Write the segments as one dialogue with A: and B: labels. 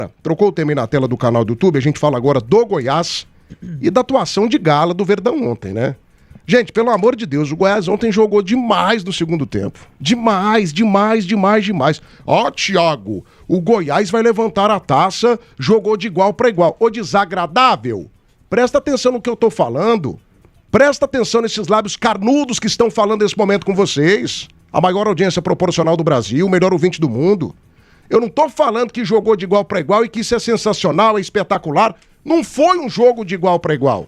A: tema, trocou o tema aí na tela do canal do YouTube, a gente fala agora do Goiás e da atuação de gala do Verdão ontem, né? Gente, pelo amor de Deus, o Goiás ontem jogou demais no segundo tempo. Demais. Ó, Thiago, o Goiás vai levantar a taça, jogou de igual para igual. Ô, desagradável, presta atenção no que eu tô falando. Presta atenção nesses lábios carnudos que estão falando nesse momento com vocês. A maior audiência proporcional do Brasil, o melhor ouvinte do mundo. Eu não tô falando que jogou de igual para igual e que isso é sensacional, é espetacular. Não foi um jogo de igual para igual.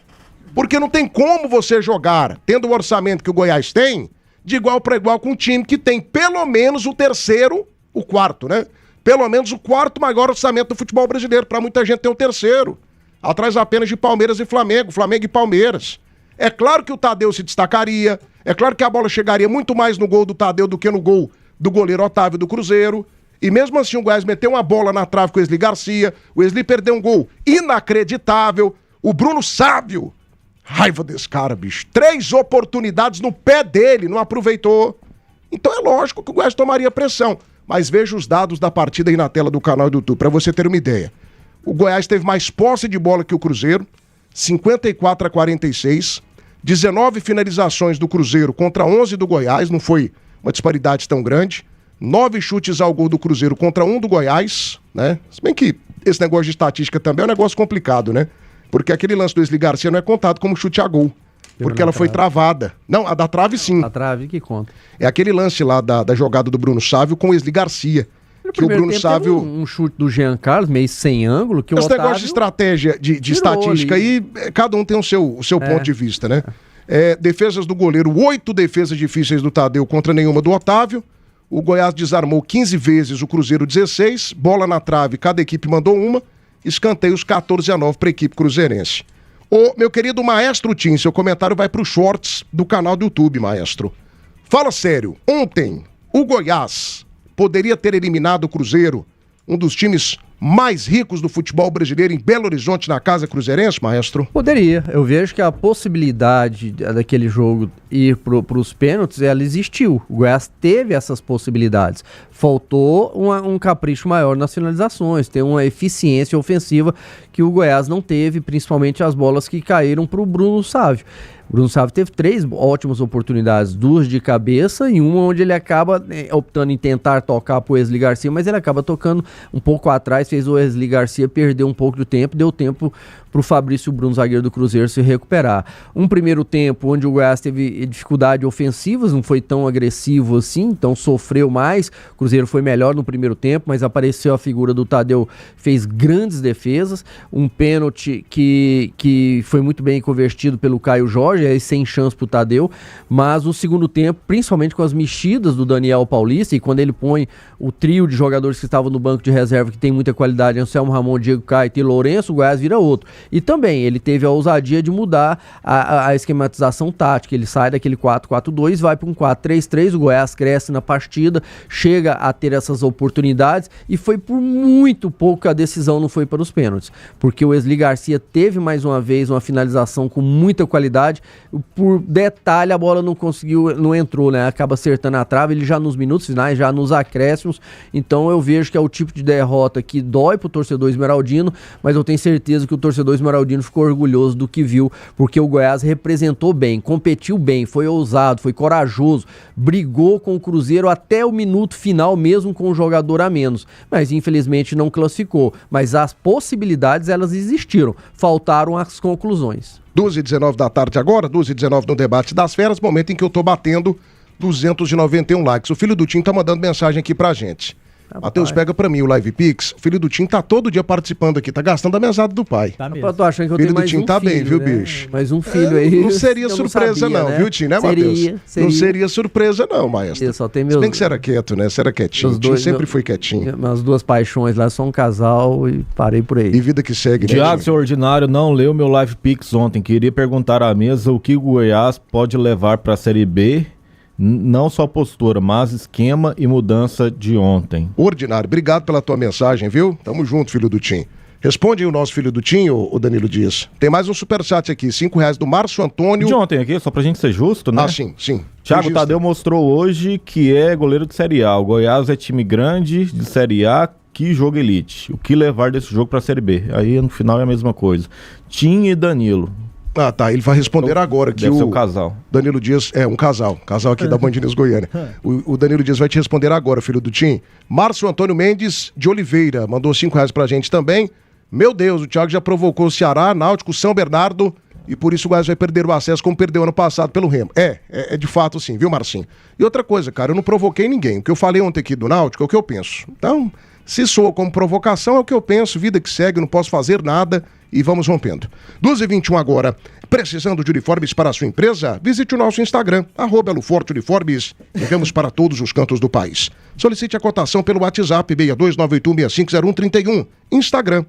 A: Porque não tem como você jogar, tendo o orçamento que o Goiás tem, de igual para igual com um time que tem pelo menos o quarto, né? Pelo menos o quarto maior orçamento do futebol brasileiro. Para muita gente tem o terceiro. Atrás apenas de Palmeiras e Flamengo e Palmeiras. É claro que o Tadeu se destacaria, é claro que a bola chegaria muito mais no gol do Tadeu do que no gol do goleiro Otávio do Cruzeiro. E mesmo assim o Goiás meteu uma bola na trave com o Wesley Garcia, o Wesley perdeu um gol inacreditável, o Bruno Sábio, raiva desse cara, bicho, 3 oportunidades no pé dele, não aproveitou. Então é lógico que o Goiás tomaria pressão, mas veja os dados da partida aí na tela do canal do YouTube, para você ter uma ideia. O Goiás teve mais posse de bola que o Cruzeiro, 54-46, 19 finalizações do Cruzeiro contra 11 do Goiás, não foi uma disparidade tão grande, 9 chutes ao gol do Cruzeiro contra 1 do Goiás, né? Se bem que esse negócio de estatística também é um negócio complicado, né? Porque aquele lance do Wesley Garcia não é contado como chute a gol, porque ela foi travada. Não, a da trave sim.
B: A trave que conta.
A: É aquele lance lá da jogada do Bruno Sávio com o Wesley Garcia. Que o Bruno Sávio...
B: um chute do Jean Carlos, meio sem ângulo, que o
A: Esse
B: Otávio...
A: negócio de estratégia, de estatística aí, cada um tem o seu ponto de vista, né? Defesas do goleiro, 8 defesas difíceis do Tadeu contra nenhuma do Otávio. O Goiás desarmou 15 vezes, o Cruzeiro 16. Bola na trave, cada equipe mandou uma. Escanteios 14-9 para a equipe cruzeirense. Ô, meu querido Maestro Tim, seu comentário vai para os shorts do canal do YouTube, Maestro. Fala sério, ontem o Goiás poderia ter eliminado o Cruzeiro, um dos times mais ricos do futebol brasileiro, em Belo Horizonte, na casa cruzeirense, Maestro?
B: Poderia. Eu vejo que a possibilidade daquele jogo ir para os pênaltis, ela existiu. O Goiás teve essas possibilidades. Faltou um capricho maior nas finalizações, ter uma eficiência ofensiva que o Goiás não teve, principalmente as bolas que caíram para o Bruno Sávio. O Bruno Sávio teve 3 ótimas oportunidades, 2 de cabeça e uma onde ele acaba optando em tentar tocar para o Wesley Garcia, mas ele acaba tocando um pouco atrás, fez o Wesley Garcia perder um pouco de tempo, deu tempo para o Fabrício Bruno, zagueiro do Cruzeiro, se recuperar. Um primeiro tempo onde o Goiás teve dificuldade ofensivas, não foi tão agressivo assim, então sofreu mais. O Cruzeiro foi melhor no primeiro tempo, mas apareceu a figura do Tadeu, fez grandes defesas. Um pênalti que foi muito bem convertido pelo Caio Jorge, aí sem chance para o Tadeu, mas no segundo tempo, principalmente com as mexidas do Daniel Paulista, e quando ele põe o trio de jogadores que estavam no banco de reserva, que tem muita qualidade, Anselmo Ramon, Diego Caetano e Lourenço, o Goiás vira outro. E também ele teve a ousadia de mudar a esquematização tática. Ele sai daquele 4-4-2, vai para um 4-3-3, o Goiás cresce na partida, chega a ter essas oportunidades e foi por muito pouco que a decisão não foi para os pênaltis. Porque o Wesley Garcia teve mais uma vez uma finalização com muita qualidade, por detalhe a bola não entrou, né? Acaba acertando a trave, ele já nos minutos finais, já nos acréscimos. Então eu vejo que é o tipo de derrota que dói pro torcedor esmeraldino, mas eu tenho certeza que o torcedor esmeraldino ficou orgulhoso do que viu, porque o Goiás representou bem, competiu bem, foi ousado, foi corajoso, brigou com o Cruzeiro até o minuto final, mesmo com um jogador a menos, mas infelizmente não classificou, mas as possibilidades elas existiram, faltaram as conclusões.
A: 12h19 da tarde agora, 12h19 no debate das feras, momento em que eu tô batendo 291 likes. O filho do Tim tá mandando mensagem aqui pra gente. Matheus, pega pra mim o Live Pix. O filho do Tim tá todo dia participando aqui, tá gastando a mesada do pai.
B: Tá mesmo. Eu tô achando que eu tenho mais um filho. O filho do Tim tá bem,
A: viu, bicho?
B: Mais um filho aí.
A: Não seria surpresa não, viu, Tim, né, Matheus? Não seria surpresa não, maestro.
B: Eu só tenho meus...
A: Se bem que você era quieto, né? Você era quietinho. O Tim sempre foi quietinho.
B: Minhas duas paixões lá, só um casal e parei por aí.
A: E vida que segue, né,
C: Tiago, seu ordinário, não leu meu Live Pix ontem. Queria perguntar à mesa o que o Goiás pode levar pra Série B. Não só postura, mas esquema e mudança de ontem.
A: Ordinário, obrigado pela tua mensagem, viu? Tamo junto, filho do Tim. Responde aí o nosso filho do Tim, o Danilo Dias. Tem mais um superchat aqui, R$5 do Márcio Antônio.
C: De ontem aqui, só pra gente ser justo, né?
A: Ah, sim.
C: Thiago Tadeu mostrou hoje que é goleiro de Série A. O Goiás é time grande de Série A, que jogo elite. O que levar desse jogo para a Série B? Aí no final é a mesma coisa. Tim e Danilo.
A: Ah, tá. Ele vai responder agora. Que
C: deve ser o casal.
A: Danilo Dias, um casal. Casal aqui da Band News Goiânia. O Danilo Dias vai te responder agora, filho do Tim. Márcio Antônio Mendes de Oliveira mandou R$5 pra gente também. Meu Deus, o Thiago já provocou o Ceará, Náutico, São Bernardo e por isso o Goiás vai perder o acesso como perdeu ano passado pelo Remo. É de fato sim, viu, Marcinho? E outra coisa, cara, eu não provoquei ninguém. O que eu falei ontem aqui do Náutico é o que eu penso. Então, se soa como provocação, é o que eu penso, vida que segue, não posso fazer nada e vamos rompendo. 12h21 agora. Precisando de uniformes para a sua empresa? Visite o nosso Instagram, @EloForteUniformes. Enviamos para todos os cantos do país. Solicite a cotação pelo WhatsApp 62981650131. Instagram,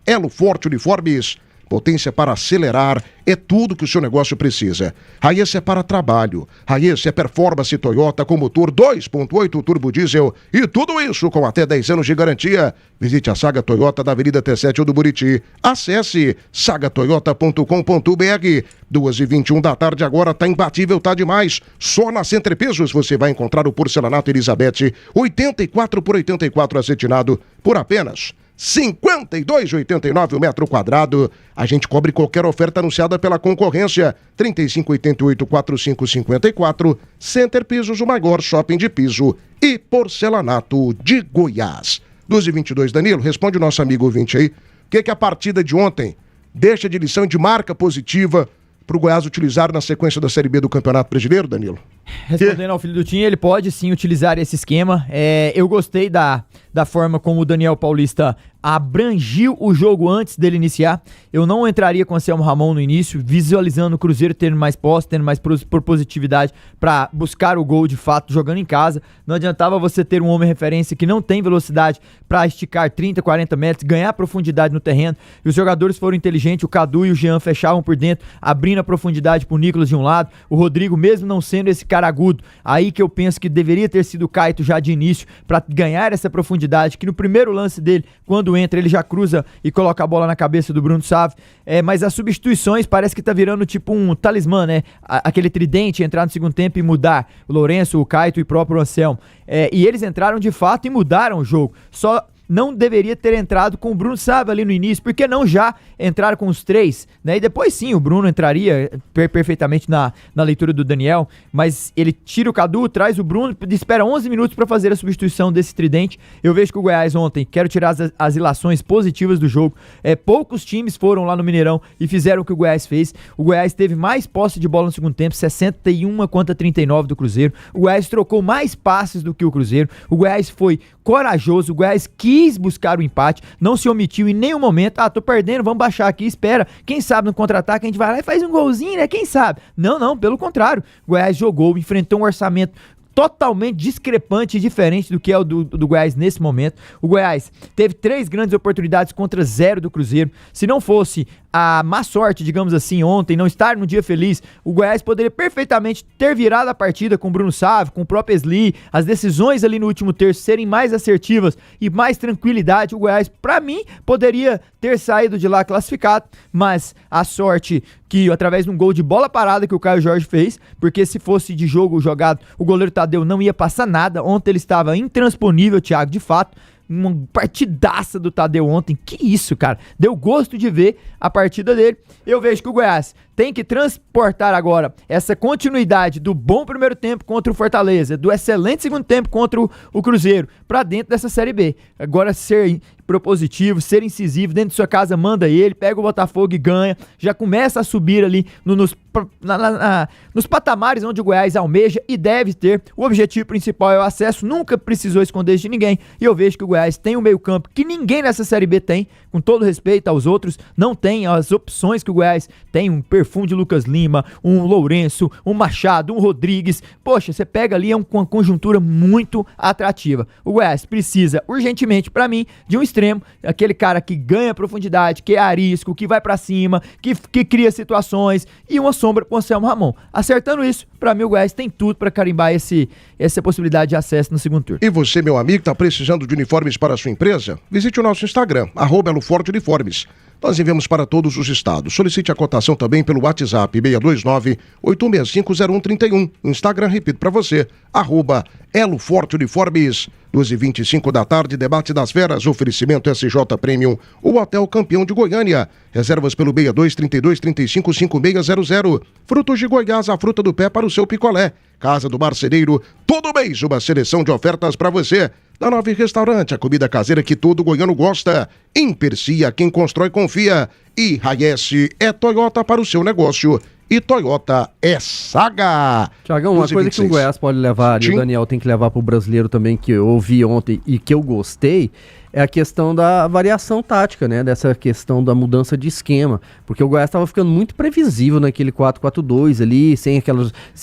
A: @EloForteUniformes. Potência para acelerar é tudo que o seu negócio precisa. Hiace é para trabalho. Hiace é performance Toyota com motor 2.8 turbo diesel e tudo isso com até 10 anos de garantia. Visite a Saga Toyota da Avenida T7 ou do Buriti. Acesse sagatoyota.com.br. 2h21 da tarde agora tá imbatível, tá demais. Só na Center Pesos você vai encontrar o porcelanato Elizabeth 84 por 84 acetinado por apenas R$52,89 o metro quadrado. A gente cobre qualquer oferta anunciada pela concorrência. 3588-4554. Center Pisos, o maior shopping de piso e porcelanato de Goiás. 12h22, Danilo, responde o nosso amigo ouvinte aí. O que a partida de ontem deixa de lição de marca positiva para o Goiás utilizar na sequência da Série B do Campeonato Brasileiro, Danilo?
D: Respondendo ao filho do Tim, ele pode sim utilizar esse esquema. Eu gostei da forma como o Daniel Paulista abrangiu o jogo antes dele iniciar. Eu não entraria com o Anselmo Ramon no início, visualizando o Cruzeiro tendo mais posse, tendo mais propositividade para buscar o gol de fato, jogando em casa. Não adiantava você ter um homem referência que não tem velocidade para esticar 30, 40 metros, ganhar profundidade no terreno. E os jogadores foram inteligentes, o Cadu e o Jean fechavam por dentro, abrindo a profundidade pro Nicolas de um lado, o Rodrigo, mesmo não sendo esse cara agudo, aí que eu penso que deveria ter sido o Caito já de início para ganhar essa profundidade, que no primeiro lance dele, quando entra, ele já cruza e coloca a bola na cabeça do Bruno Sávio. Mas as substituições parece que tá virando tipo um talismã, né? Aquele tridente, entrar no segundo tempo e mudar o Lourenço, o Caito e o próprio Anselmo. E eles entraram de fato e mudaram o jogo. Só não deveria ter entrado com o Bruno Sávio ali no início, porque não já entrar com os três, né? E depois sim, o Bruno entraria perfeitamente na leitura do Daniel, mas ele tira o Cadu, traz o Bruno, espera 11 minutos para fazer a substituição desse tridente. Eu vejo que o Goiás ontem, quero tirar as ilações positivas do jogo, poucos times foram lá no Mineirão e fizeram o que o Goiás fez. O Goiás teve mais posse de bola no segundo tempo, 61 contra 39 do Cruzeiro. O Goiás trocou mais passes do que o Cruzeiro. O Goiás foi corajoso, o Goiás quis buscar o empate, não se omitiu em nenhum momento. Tô perdendo, vamos baixar aqui, espera. Quem sabe no contra-ataque a gente vai lá e faz um golzinho, né? Quem sabe? Não, pelo contrário. O Goiás jogou, enfrentou um orçamento totalmente discrepante e diferente do que é o do Goiás nesse momento. O Goiás teve 3 grandes oportunidades contra 0 do Cruzeiro. Se não fosse a má sorte, digamos assim, ontem, não estar num dia feliz, o Goiás poderia perfeitamente ter virado a partida com o Bruno Sávio, com o próprio Esli, as decisões ali no último terço serem mais assertivas e mais tranquilidade. O Goiás, pra mim, poderia ter saído de lá classificado, mas a sorte que, através de um gol de bola parada que o Caio Jorge fez, porque se fosse de jogo jogado, o goleiro Tadeu não ia passar nada. Ontem ele estava intransponível, Thiago, de fato. Uma partidaça do Tadeu ontem. Que isso, cara. Deu gosto de ver a partida dele. Eu vejo que o Goiás tem que transportar agora essa continuidade do bom primeiro tempo contra o Fortaleza, do excelente segundo tempo contra o Cruzeiro, pra dentro dessa Série B. Agora ser propositivo, ser incisivo, dentro de sua casa manda ele, pega o Botafogo e ganha, já começa a subir ali nos patamares onde o Goiás almeja e deve ter. O objetivo principal é o acesso, nunca precisou esconder isso de ninguém, e eu vejo que o Goiás tem um meio campo que ninguém nessa Série B tem, com todo respeito aos outros, não tem as opções que o Goiás tem, um perfume de Lucas Lima, um Lourenço, um Machado, um Rodrigues. Poxa, você pega ali, uma conjuntura muito atrativa. O Goiás precisa urgentemente, pra mim, de um extremo, aquele cara que ganha profundidade, que é arisco, que vai pra cima, que cria situações, e uma sombra pro Anselmo Ramon. Acertando isso, pra mim o Goiás tem tudo pra carimbar essa possibilidade de acesso no segundo turno.
A: E você, meu amigo, tá precisando de uniformes para a sua empresa? Visite o nosso Instagram, @EloForteUniformes. Nós enviamos para todos os estados. Solicite a cotação também pelo WhatsApp 629-865-0131. Instagram, repito para você, @Eloforte Uniformes. 12h25 da tarde, debate das feras, oferecimento SJ Premium, o Hotel Campeão de Goiânia. Reservas pelo 62-32-35-5600. Frutos de Goiás, a fruta do pé para o seu picolé. Casa do Marceneiro, todo mês uma seleção de ofertas para você. Da Nove Restaurante, a comida caseira que todo goiano gosta. Impercia, quem constrói confia. E Raiesse é Toyota para o seu negócio. E Toyota é Saga.
B: Tiagão, uma coisa que o Goiás pode levar, e o Daniel tem que levar para o brasileiro também, que eu ouvi ontem e que eu gostei, é a questão da variação tática, né? Dessa questão da mudança de esquema. Porque o Goiás estava ficando muito previsível naquele 4-4-2 ali, sem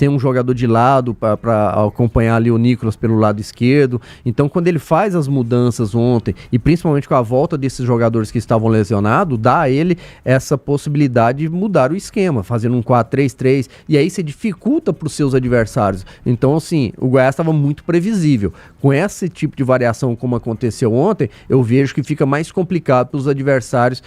B: um jogador de lado para acompanhar ali o Nicolas pelo lado esquerdo. Então, quando ele faz as mudanças ontem, e principalmente com a volta desses jogadores que estavam lesionados, dá a ele essa possibilidade de mudar o esquema, fazendo um 4-3-3, e aí você dificulta para os seus adversários. Então, assim, o Goiás estava muito previsível. Com esse tipo de variação como aconteceu ontem, eu vejo que fica mais complicado para os adversários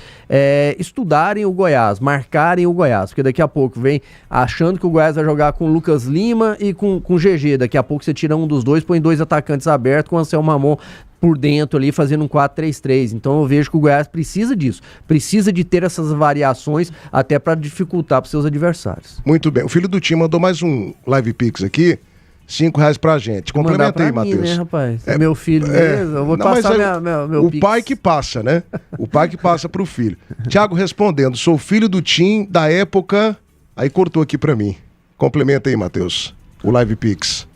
B: estudarem o Goiás, marcarem o Goiás, porque daqui a pouco vem achando que o Goiás vai jogar com o Lucas Lima e com o GG, daqui a pouco você tira um dos dois, põe dois atacantes abertos com o Anselmo Ramon por dentro ali, fazendo um 4-3-3. Então eu vejo que o Goiás precisa disso, precisa de ter essas variações até para dificultar para os seus adversários.
A: Muito bem, o filho do time mandou mais um Live Pix aqui, R$5 pra gente. Complementa aí, Matheus.
B: Né, rapaz? Meu filho mesmo, eu vou passar meu
A: o Pix. Pai que passa, né? O pai que passa pro filho. Thiago respondendo, sou filho do Tim da época... Aí cortou aqui pra mim. Complementa aí, Matheus. O Live Pix.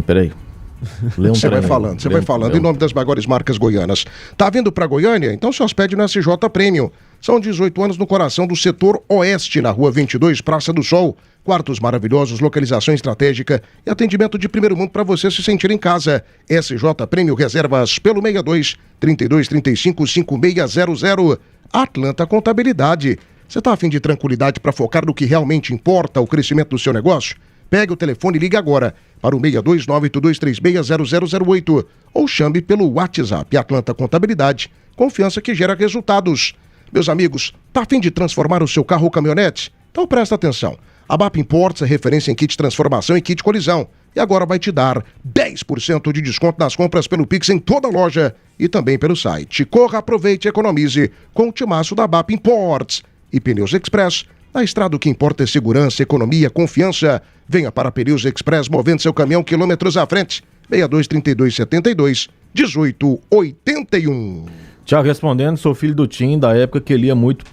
C: Peraí.
A: Você vai falando, em nome das maiores marcas goianas. Tá vindo pra Goiânia? Então se hospede no SJ Premium. São 18 anos no coração do setor oeste, na Rua 22, Praça do Sol. Quartos maravilhosos, localização estratégica e atendimento de primeiro mundo para você se sentir em casa. SJ Prêmio Reservas pelo 62-3235-5600. Atlanta Contabilidade. Você está a fim de tranquilidade para focar no que realmente importa, o crescimento do seu negócio? Pegue o telefone e ligue agora para o 62-982360008 ou chame pelo WhatsApp. Atlanta Contabilidade, confiança que gera resultados. Meus amigos, tá a fim de transformar o seu carro ou caminhonete? Então presta atenção. A BAP Imports é referência em kit transformação e kit colisão. E agora vai te dar 10% de desconto nas compras pelo Pix em toda a loja e também pelo site. Corra, aproveite e economize com o timaço da BAP Imports. E Pneus Express, na estrada o que importa é segurança, economia, confiança. Venha para Pneus Express movendo seu caminhão quilômetros à frente. 62-32-72-18-81.
C: Tiago respondendo, sou filho do Tim da época que ele ia muito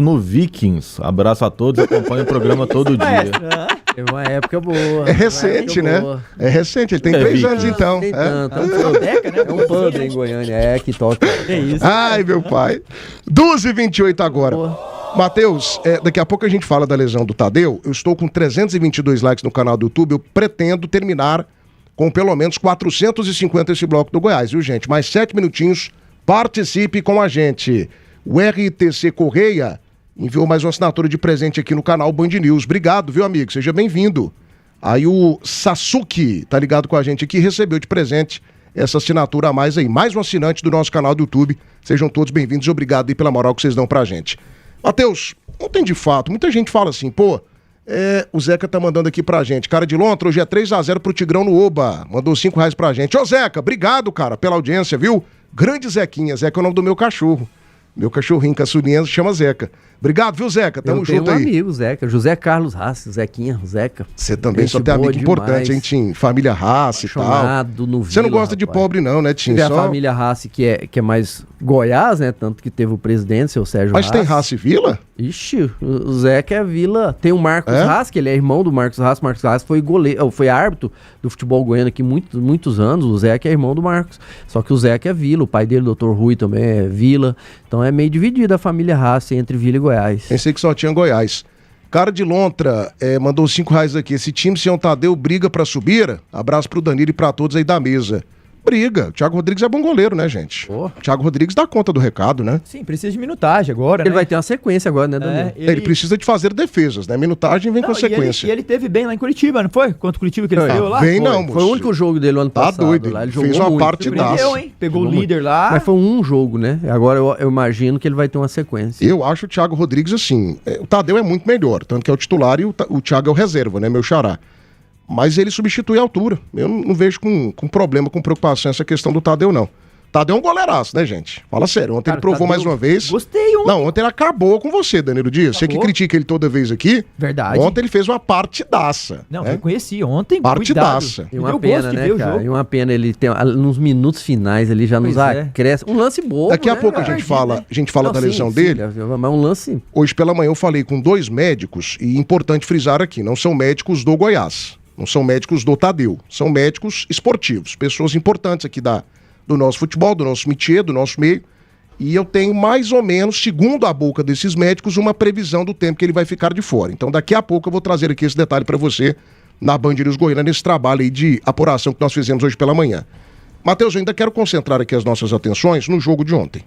C: no Vikings. Abraço a todos, acompanha o programa todo dia.
B: É uma época boa.
A: É recente, né? Boa. É recente, ele tem 3 anos então.
B: Tem tanto. É um panda em Goiânia, que toca.
D: É isso.
A: Ai, meu pai. 12h28 agora. Matheus, daqui a pouco a gente fala da lesão do Tadeu. Eu estou com 322 likes no canal do YouTube. Eu pretendo terminar com pelo menos 450 esse bloco do Goiás, viu, gente? Mais 7 minutinhos. Participe com a gente. O RTC Correia enviou mais uma assinatura de presente aqui no canal Band News. Obrigado, viu, amigo? Seja bem-vindo. Aí o Sasuke tá ligado com a gente aqui, recebeu de presente essa assinatura a mais aí. Mais um assinante do nosso canal do YouTube. Sejam todos bem-vindos e obrigado aí pela moral que vocês dão pra gente. Matheus, ontem de fato, muita gente fala assim, o Zeca tá mandando aqui pra gente. Cara de Lontra, hoje é 3-0 pro Tigrão no Oba. Mandou R$5 pra gente. Ô Zeca, obrigado, cara, pela audiência, viu? Grande Zequinha. Zeca é o nome do meu cachorro. Meu cachorrinho caçulinha se chama Zeca. Obrigado, viu, Zeca? Tamo junto aí.
B: Eu tenho um amigo, Zeca. José Carlos Rassi, Zequinha, Zeca.
A: Você também só tem amigo importante, hein, Tim? Família Rassi e tal. Você não gosta de pobre não, né, Tim?
B: Tem a família Rassi que é mais Goiás, né? Tanto que teve o presidente, seu Sérgio Rassi.
A: Mas tem Rassi Vila?
B: Ixi, o Zeca é Vila. Tem o Marcos Rassi, que ele é irmão do Marcos Rassi. Marcos Rassi foi foi árbitro do futebol goiano aqui muitos anos. O Zeca é irmão do Marcos. Só que o Zeca é Vila. O pai dele, o Dr. Rui, também é Vila. Então é meio dividida a família Rassi entre Vila e Goiás.
A: Pensei que só tinha Goiás. Cara de Lontra mandou R$5 aqui. Esse time sem o Tadeu briga pra subir? Abraço pro Danilo e pra todos aí da mesa. briga. O Thiago Rodrigues é bom goleiro, né, gente?
B: Pô.
A: O Thiago Rodrigues dá conta do recado, né?
D: Sim, precisa de minutagem agora,
B: Ele
D: né?
B: vai ter uma sequência agora, né, Danilo?
A: Ele precisa de fazer defesas, né? Minutagem vem
D: Não,
A: com sequência.
D: E ele teve bem lá em Curitiba, não foi? Contra o Curitiba que ele deu lá?
A: Bem
B: Foi.
A: não,
B: Foi
A: moço.
B: o único jogo dele o ano
A: Tá
B: passado.
A: doido,
B: Lá. Ele
A: fez
B: jogou
A: uma
B: muito.
A: partidaça.
D: Surpreendeu, hein? Pegou o
B: Jogou
D: líder lá.
B: Mas foi um jogo, né? Agora eu imagino que ele vai ter uma sequência.
A: Eu acho o Thiago Rodrigues assim. O Tadeu é muito melhor, tanto que é o titular e o Thiago é o reserva, né? Meu xará. Mas ele substitui a altura. Eu não vejo com problema, com preocupação essa questão do Tadeu, não. Tadeu é um goleiraço, né, gente? Fala sério. Ontem ele provou mais uma vez.
D: Gostei ontem.
A: Não, ontem ele acabou com você, Danilo Dias. Você que
D: Acabou.
A: critica ele toda vez aqui.
D: Verdade.
A: Ontem ele fez uma partidaça.
D: Não,
A: né?
D: reconheci ontem.
A: Partidaça.
D: Cuidado.
B: E
D: Me
B: uma
D: deu
B: pena,
D: gosto de
B: né,
D: ver o
B: cara?
D: jogo.
B: E uma pena ele tem nos minutos finais ele já nos
D: Pois é.
B: acresce. Um lance bobo,
A: Daqui a
B: né,
A: pouco a
B: cara?
A: gente fala
B: Não,
A: da
B: sim,
A: lesão
B: sim,
A: dele.
B: mas um lance.
A: Hoje pela manhã eu falei com 2 médicos e importante frisar aqui, não são médicos do Goiás, não são médicos do Tadeu, são médicos esportivos, pessoas importantes aqui do nosso futebol, do nosso métier, do nosso meio, e eu tenho mais ou menos, segundo a boca desses médicos, uma previsão do tempo que ele vai ficar de fora. Então daqui a pouco eu vou trazer aqui esse detalhe para você na Band News Goiânia, nesse trabalho aí de apuração que nós fizemos hoje pela manhã. Matheus, eu ainda quero concentrar aqui as nossas atenções no jogo de ontem.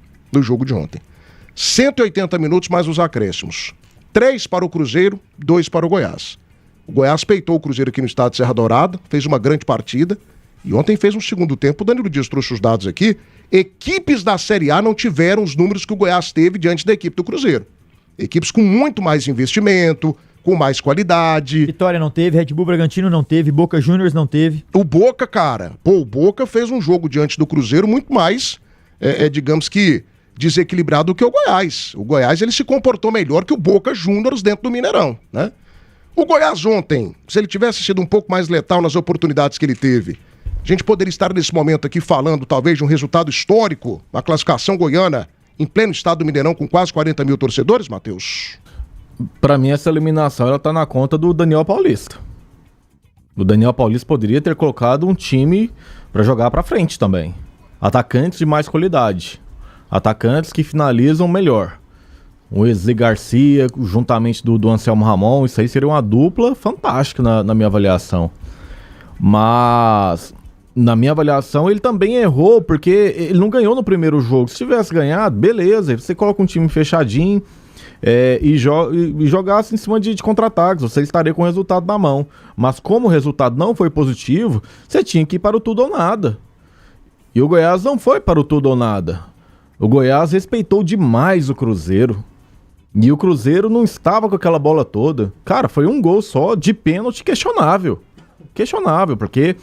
A: 180 minutos mais os acréscimos. 3 para o Cruzeiro, 2 para o Goiás. O Goiás peitou o Cruzeiro aqui no estado de Serra Dourada, fez uma grande partida e ontem fez um segundo tempo. O Danilo Dias trouxe os dados aqui. Equipes da Série A não tiveram os números que o Goiás teve diante da equipe do Cruzeiro. Equipes com muito mais investimento, com mais qualidade.
D: Vitória não teve, Red Bull Bragantino não teve, Boca Juniors não teve.
A: O Boca, cara, o Boca fez um jogo diante do Cruzeiro muito mais, digamos que, desequilibrado do que o Goiás. O Goiás, ele se comportou melhor que o Boca Juniors dentro do Mineirão, né? O Goiás ontem, se ele tivesse sido um pouco mais letal nas oportunidades que ele teve, a gente poderia estar nesse momento aqui falando talvez de um resultado histórico na classificação goiana, em pleno estado do Mineirão, com quase 40 mil torcedores, Matheus?
C: Pra mim, essa eliminação ela tá na conta do Daniel Paulista. O Daniel Paulista poderia ter colocado um time pra jogar pra frente também. Atacantes de mais qualidade. Atacantes que finalizam melhor. O Wesley Garcia, juntamente do Anselmo Ramon, isso aí seria uma dupla fantástica na minha avaliação. Mas, na minha avaliação, ele também errou, porque ele não ganhou no primeiro jogo. Se tivesse ganhado, beleza, você coloca um time fechadinho e jogasse em cima de contra-ataques, você estaria com o resultado na mão. Mas como o resultado não foi positivo, você tinha que ir para o tudo ou nada. E o Goiás não foi para o tudo ou nada. O Goiás respeitou demais o Cruzeiro. E o Cruzeiro não estava com aquela bola toda. Cara, foi um gol só de pênalti questionável. Questionável, porque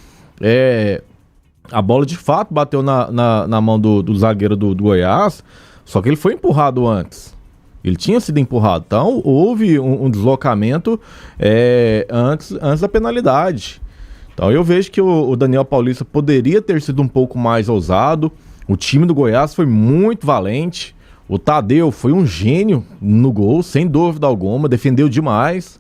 C: a bola de fato bateu na mão do zagueiro do Goiás, só que ele foi empurrado antes. Ele tinha sido empurrado. Então, houve um deslocamento antes da penalidade. Então, eu vejo que o Daniel Paulista poderia ter sido um pouco mais ousado. O time do Goiás foi muito valente. O Tadeu foi um gênio no gol, sem dúvida alguma, defendeu demais.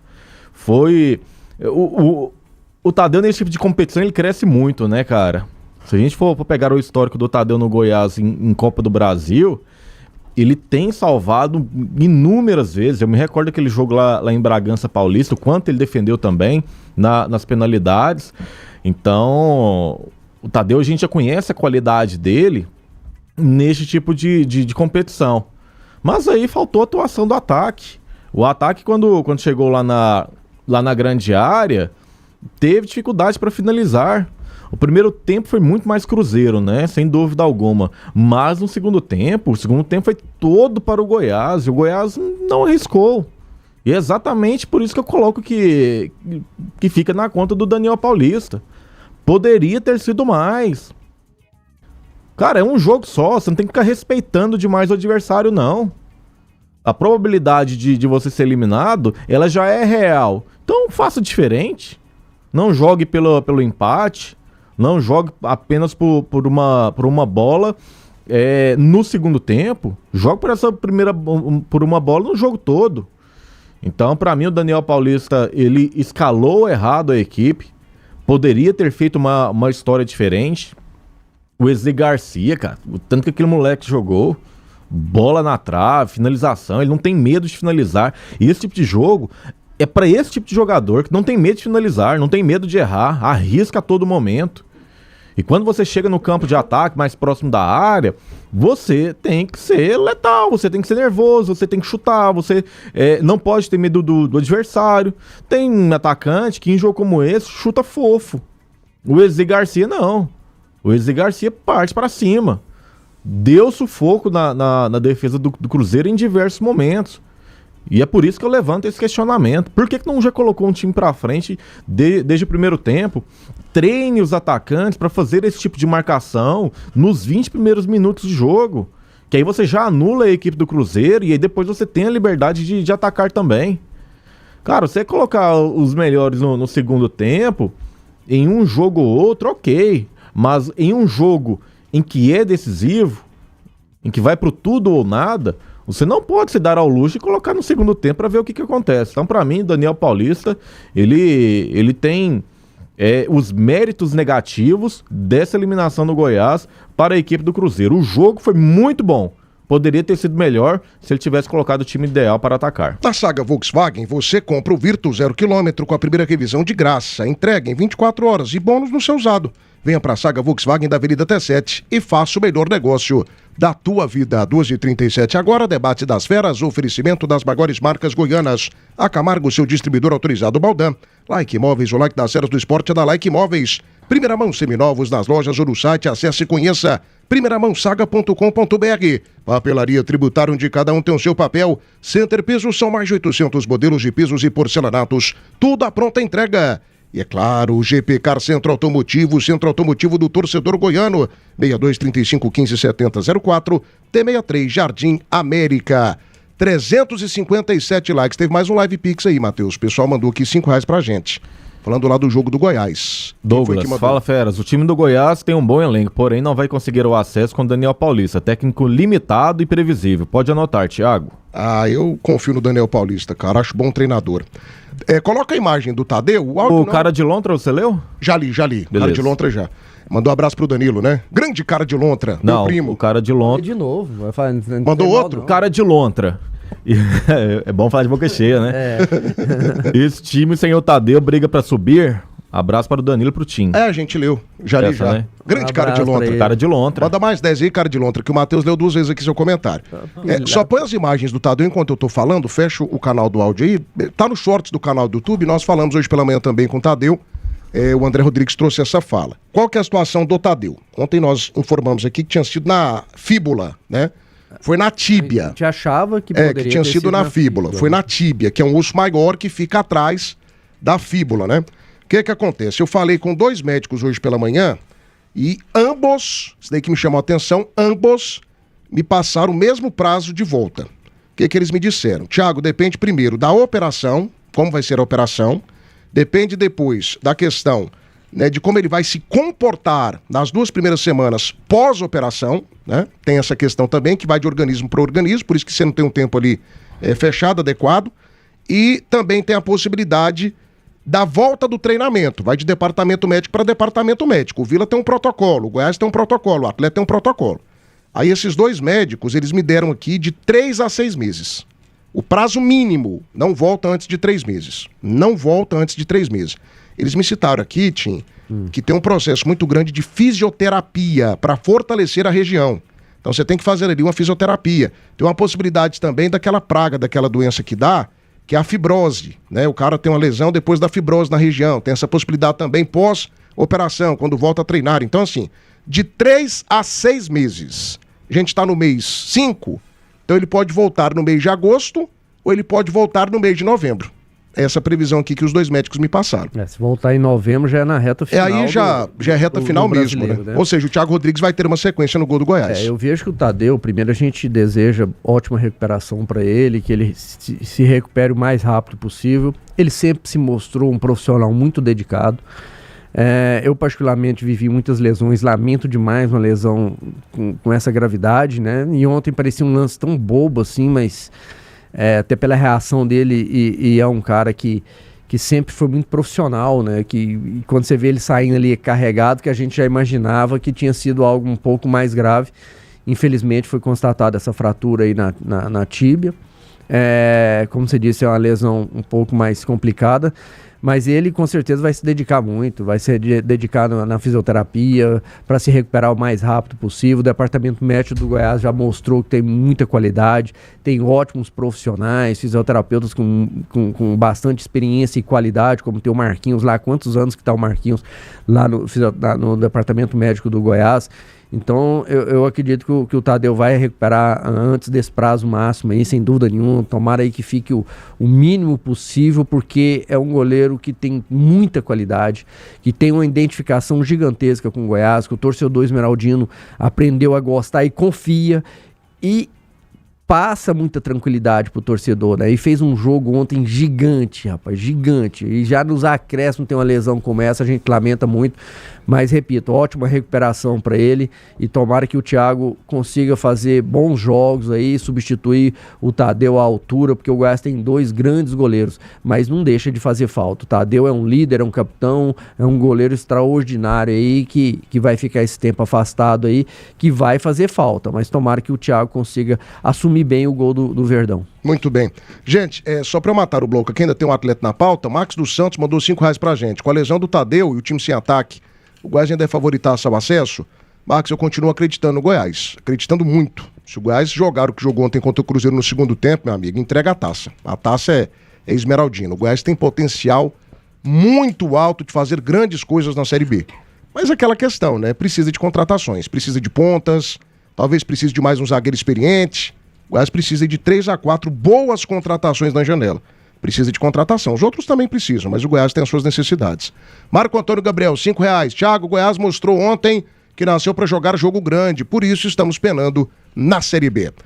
C: O Tadeu nesse tipo de competição ele cresce muito, né, cara? Se a gente for pegar o histórico do Tadeu no Goiás em Copa do Brasil, ele tem salvado inúmeras vezes. Eu me recordo daquele jogo lá em Bragança Paulista, o quanto ele defendeu também nas penalidades. Então, o Tadeu, a gente já conhece a qualidade dele neste tipo de competição. Mas aí faltou a atuação do ataque. O ataque, quando chegou lá na grande área, teve dificuldade para finalizar. O primeiro tempo foi muito mais Cruzeiro, né? Sem dúvida alguma. Mas no segundo tempo, o segundo tempo foi todo para o Goiás. E o Goiás não arriscou. E é exatamente por isso que eu coloco que fica na conta do Daniel Paulista. Poderia ter sido mais. Cara, é um jogo só, você não tem que ficar respeitando demais o adversário, não. A probabilidade de você ser eliminado, ela já é real. Então faça diferente. Não jogue pelo empate. Não jogue apenas por uma bola no segundo tempo. Jogue por uma bola no jogo todo. Então, pra mim, o Daniel Paulista, ele escalou errado a equipe. Poderia ter feito uma história diferente. O Wesley Garcia, cara, o tanto que aquele moleque jogou, bola na trave, finalização, ele não tem medo de finalizar. E esse tipo de jogo é pra esse tipo de jogador que não tem medo de finalizar, não tem medo de errar, arrisca a todo momento. E quando você chega no campo de ataque, mais próximo da área, você tem que ser letal, você tem que ser nervoso, você tem que chutar, você não pode ter medo do adversário. Tem um atacante que em jogo como esse chuta fofo. O Wesley Garcia não. O Wesley Garcia parte para cima. Deu sufoco na defesa do Cruzeiro em diversos momentos. E é por isso que eu levanto esse questionamento. Por que não já colocou um time pra frente desde o primeiro tempo? Treine os atacantes para fazer esse tipo de marcação nos 20 primeiros minutos de jogo. Que aí você já anula a equipe do Cruzeiro e aí depois você tem a liberdade de atacar também. Cara, você colocar os melhores no segundo tempo, em um jogo ou outro, ok. Mas em um jogo em que é decisivo, em que vai pro tudo ou nada, você não pode se dar ao luxo e colocar no segundo tempo para ver o que acontece. Então, para mim, Daniel Paulista, ele tem os méritos negativos dessa eliminação do Goiás para a equipe do Cruzeiro. O jogo foi muito bom. Poderia ter sido melhor se ele tivesse colocado o time ideal para atacar.
A: Na saga Volkswagen, você compra o Virtus 0 km com a primeira revisão de graça. Entrega em 24 horas e bônus no seu usado. Venha para a saga Volkswagen da Avenida T7 e faça o melhor negócio da tua vida. 2h37 agora, debate das feras, oferecimento das maiores marcas goianas. A Camargo, seu distribuidor autorizado Baldan. Like Imóveis, o like das feras do esporte é da Like Imóveis. Primeira mão seminovos nas lojas ou no site, acesse e conheça primeiramãosaga.com.br. Papelaria tributária onde cada um tem o seu papel. Center Pisos, são mais de 800 modelos de pisos e porcelanatos. Tudo à pronta entrega. E é claro, o GP Car Centro Automotivo, Centro Automotivo do Torcedor Goiano, 6235157004, T63 Jardim América. 357 likes. Teve mais um live pix aí, Matheus. O pessoal mandou aqui R$5 pra gente. Falando lá do jogo do Goiás.
C: Douglas, fala feras. O time do Goiás tem um bom elenco, porém não vai conseguir o acesso com o Daniel Paulista. Técnico limitado e previsível. Pode anotar, Thiago.
A: Eu confio no Daniel Paulista, cara. Acho bom treinador. Coloca a imagem do Tadeu.
C: O cara de lontra você leu?
A: Já li.
C: Beleza.
A: Cara de lontra já. Mandou um abraço pro Danilo, né? Grande cara de lontra,
C: não,
A: meu primo.
C: O cara de lontra.
B: De novo.
A: Mandou outro?
C: Cara de lontra. É bom falar de boca cheia, né? Esse time sem o Tadeu briga pra subir. Abraço para o Danilo e pro time.
A: A gente leu. Já li, já. Né? Grande cara de lontra.
C: Cara de lontra.
A: Manda mais 10 aí, cara de lontra, que o Matheus leu 2 vezes aqui seu comentário. Só põe as imagens do Tadeu enquanto eu tô falando, fecha o canal do áudio aí. Tá no shorts do canal do YouTube, nós falamos hoje pela manhã também com o Tadeu. O André Rodrigues trouxe essa fala. Qual que é a situação do Tadeu? Ontem nós informamos aqui que tinha sido na fíbula, né? Foi na tíbia.
B: A gente achava que poderia
A: que tinha sido na fíbula. Foi na tíbia, que é um osso maior que fica atrás da fíbula, né? O que acontece? Eu falei com 2 médicos hoje pela manhã e ambos, isso daí que me chamou a atenção, ambos me passaram o mesmo prazo de volta. O que eles me disseram? Thiago, depende primeiro da operação, como vai ser a operação, depende depois da questão, né, de como ele vai se comportar nas 2 primeiras semanas pós-operação, né? Tem essa questão também que vai de organismo para organismo, por isso que você não tem um tempo ali fechado, adequado, e também tem a possibilidade da volta do treinamento, vai de departamento médico para departamento médico. O Vila tem um protocolo, o Goiás tem um protocolo, o Atleta tem um protocolo. Aí esses 2 médicos, eles me deram aqui de 3 a 6 meses. O prazo mínimo não volta antes de 3 meses. Não volta antes de 3 meses. Eles me citaram aqui, Tim, que tem um processo muito grande de fisioterapia para fortalecer a região. Então você tem que fazer ali uma fisioterapia. Tem uma possibilidade também daquela praga, daquela doença que dá, que é a fibrose, né? O cara tem uma lesão depois da fibrose na região. Tem essa possibilidade também pós-operação, quando volta a treinar. Então, assim, de 3 a 6 meses. A gente está no mês 5, então ele pode voltar no mês de agosto ou ele pode voltar no mês de novembro. Essa previsão aqui que os 2 médicos me passaram.
B: Se voltar em novembro já é na reta final.
A: Aí já é reta final mesmo, né? Ou seja, o Thiago Rodrigues vai ter uma sequência no gol do Goiás.
B: Eu vejo que o Tadeu, primeiro a gente deseja ótima recuperação para ele, que ele se recupere o mais rápido possível. Ele sempre se mostrou um profissional muito dedicado. Eu particularmente vivi muitas lesões, lamento demais uma lesão com essa gravidade, né? E ontem parecia um lance tão bobo assim, mas... até pela reação dele, e é um cara que sempre foi muito profissional, né? E quando você vê ele saindo ali carregado, que a gente já imaginava que tinha sido algo um pouco mais grave. Infelizmente foi constatada essa fratura aí na tíbia. Como você disse, é uma lesão um pouco mais complicada, mas ele com certeza vai se dedicar muito, vai se dedicar na fisioterapia para se recuperar o mais rápido possível. O departamento médico do Goiás já mostrou que tem muita qualidade, tem ótimos profissionais, fisioterapeutas com bastante experiência e qualidade, como tem o Marquinhos lá. Quantos anos que está o Marquinhos lá no departamento médico do Goiás? Então eu acredito que o Tadeu vai recuperar antes desse prazo máximo aí, sem dúvida nenhuma. Tomara aí que fique o mínimo possível, porque é um goleiro que tem muita qualidade, que tem uma identificação gigantesca com o Goiás, que o torcedor esmeraldino aprendeu a gostar e confia, e passa muita tranquilidade pro torcedor, né? E fez um jogo ontem gigante, rapaz, gigante. E já nos acréscimos tem uma lesão como essa, a gente lamenta muito. Mas, repito, ótima recuperação para ele. E tomara que o Thiago consiga fazer bons jogos aí, substituir o Tadeu à altura, porque o Goiás tem 2 grandes goleiros, mas não deixa de fazer falta. O Tadeu é um líder, é um capitão, é um goleiro extraordinário aí, que vai ficar esse tempo afastado aí, que vai fazer falta. Mas tomara que o Thiago consiga assumir bem o gol do Verdão.
A: Muito bem. Gente, só para eu matar o bloco aqui, ainda tem um atleta na pauta. Max dos Santos mandou R$5 pra gente. Com a lesão do Tadeu e o time sem ataque, o Goiás ainda é favoritar seu acesso? Max, eu continuo acreditando no Goiás. Acreditando muito. Se o Goiás jogar o que jogou ontem contra o Cruzeiro no segundo tempo, meu amigo, entrega a taça. A taça é esmeraldina. O Goiás tem potencial muito alto de fazer grandes coisas na Série B. Mas aquela questão, né? Precisa de contratações, precisa de pontas, talvez precise de mais um zagueiro experiente. O Goiás precisa de 3 a 4 boas contratações na janela. Precisa de contratação. Os outros também precisam, mas o Goiás tem as suas necessidades. Marco Antônio Gabriel, R$5. Thiago, o Goiás mostrou ontem que nasceu para jogar jogo grande, por isso estamos penando na Série B.